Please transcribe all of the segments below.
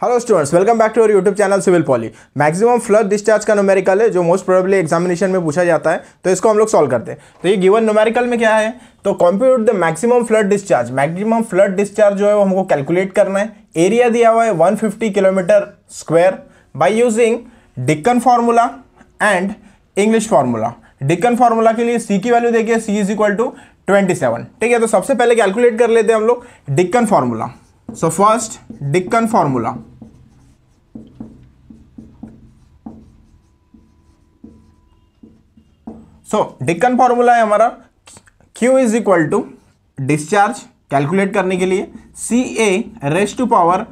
Hello students, welcome back to our YouTube channel civil poly. Maximum flood discharge का numerical है जो most probably examination में पूछा जाता है, तो इसको हम लोग सॉल्व करते हैं। तो ये गिवन न्यूमेरिकल में क्या है, तो compute the maximum flood discharge. Maximum flood discharge जो है वो हमको कैलकुलेट करना है। एरिया दिया हुआ है 150 kilometre square by using Deccan formula and English formula. Dickens formula के लिए सी की वैल्यू देखिए, सी इज इक्वल टू 27। ठीक है, तो सबसे पहले कैलकुलेट कर लेते हैं हम लोग Dickens formula. So first Dickens formula, Dickens formula है हमारा Q is equal to discharge calculate करने के लिए C A raise to power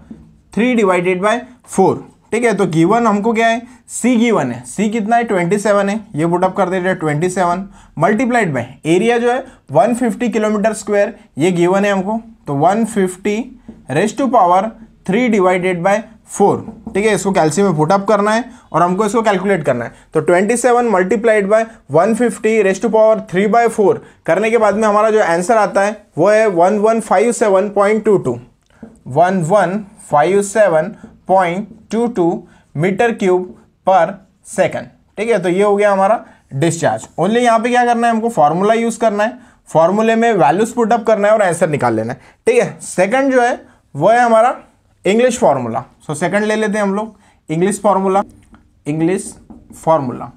3 divided by 4। ठीक है, तो गिवन हमको क्या है, C गिवन है, C कितना है 27 है, ये पुटअप कर देते हैं 27 मल्टीप्लाइड बाय एरिया जो है 150 किलोमीटर स्क्वायर, ये गिवन है हमको, तो 150 raise to power 3 divided by 4। ठीक है, इसको कैल्शियम में पुटअप करना है और हमको इसको कैलकुलेट करना है। तो 27 multiplied by 150 raise to power 3 by 4 करने के बाद में हमारा जो आंसर आता है वो है 1157.22 1157.22 मीटर क्यूब पर सेकंड। ठीक है, तो ये हो गया हमारा डिस्चार्ज। ओनली यहाँ पे क्या करना है, हमको फॉर्मूला यूज करना है, फॉर्मूले में वैल्यूज पुटअप करना है और आंसर निकाल लेना है। ठीक है, सेकंड जो है वो है हमारा इंग्लिश फार्मूला। सो सेकंड ले लेते हैं हम लोग इंग्लिश फार्मूला। इंग्लिश फार्मूला,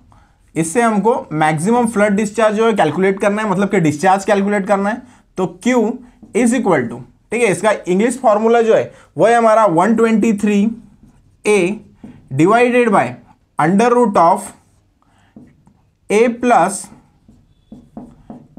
इससे हमको मैक्सिमम फ्लड डिस्चार्ज जो है कैलकुलेट करना है, मतलब कि डिस्चार्ज कैलकुलेट करना है। तो Q इज इक्वल टू, ठीक है, इसका इंग्लिश फार्मूला जो है वो है हमारा 123A divided by under root of A plus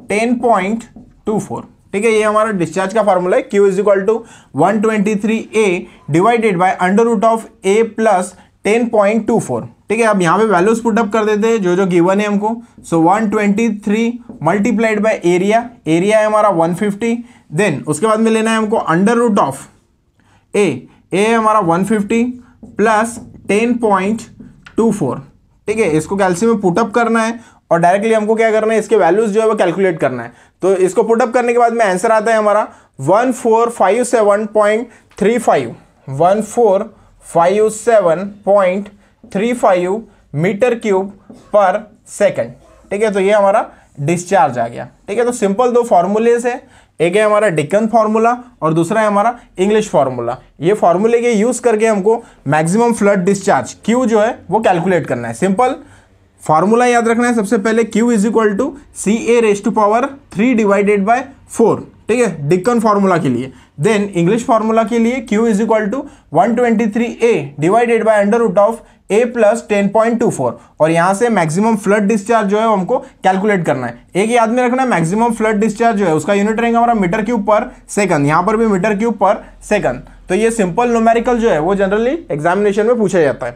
10.24। ठीक है, ये हमारा डिस्चार्ज का फार्मूला है। Q is equal to 123A divided by under root of A plus 10.24। ठीक है, अब यहाँ पे वैल्यूज पुटअप कर देते हैं जो जो गिवन है हमको। सो 123 मल्टीप्लाइड बाय एरिया, एरिया है हमारा 150, देन उसके बाद में लेना है हमको अंडर रूट ऑफ A है हमारा 150 प्लस 10.24। ठीक है, इसको कैल्शियम में पुटअप करना है और डायरेक्टली हमको क्या करना है, इसके वैल्यूज जो है वो कैलकुलेट करना है। तो इसको पुटअप करने के बाद में आंसर आता है हमारा 1457.35 1457.35 मीटर क्यूब पर सेकंड। ठीक है, तो ये हमारा डिस्चार्ज आ गया। ठीक है, तो सिंपल दो फॉर्मूलेस है, एक है हमारा डिक्कन फार्मूला और दूसरा है हमारा इंग्लिश फार्मूला। ये फार्मूले के यूज करके हमको मैक्सिमम फ्लड डिस्चार्ज Q जो है वो कैलकुलेट करना है। सिंपल फार्मूला याद रखना है, सबसे पहले Q is equal to C A raise to power 3 divided by 4। ठीक है, डिक्कन फार्मूला के लिए। देन इंग्लिश फार्मूला के लिए Q is equal to 123A divided by under root of A plus 10.24 और यहां से मैक्सिमम फ्लड डिस्चार्ज जो है हमको कैलकुलेट करना है। एक याद में रखना है, मैक्सिमम फ्लड डिस्चार्ज जो है उसका यूनिट रहेगा हमारा मीटर क्यूब पर सेकंड, यहां पर भी मीटर क्यूब पर सेकंड। तो ये सिंपल न्यूमेरिकल जो है वो जनरली एग्जामिनेशन में पूछा जाता है।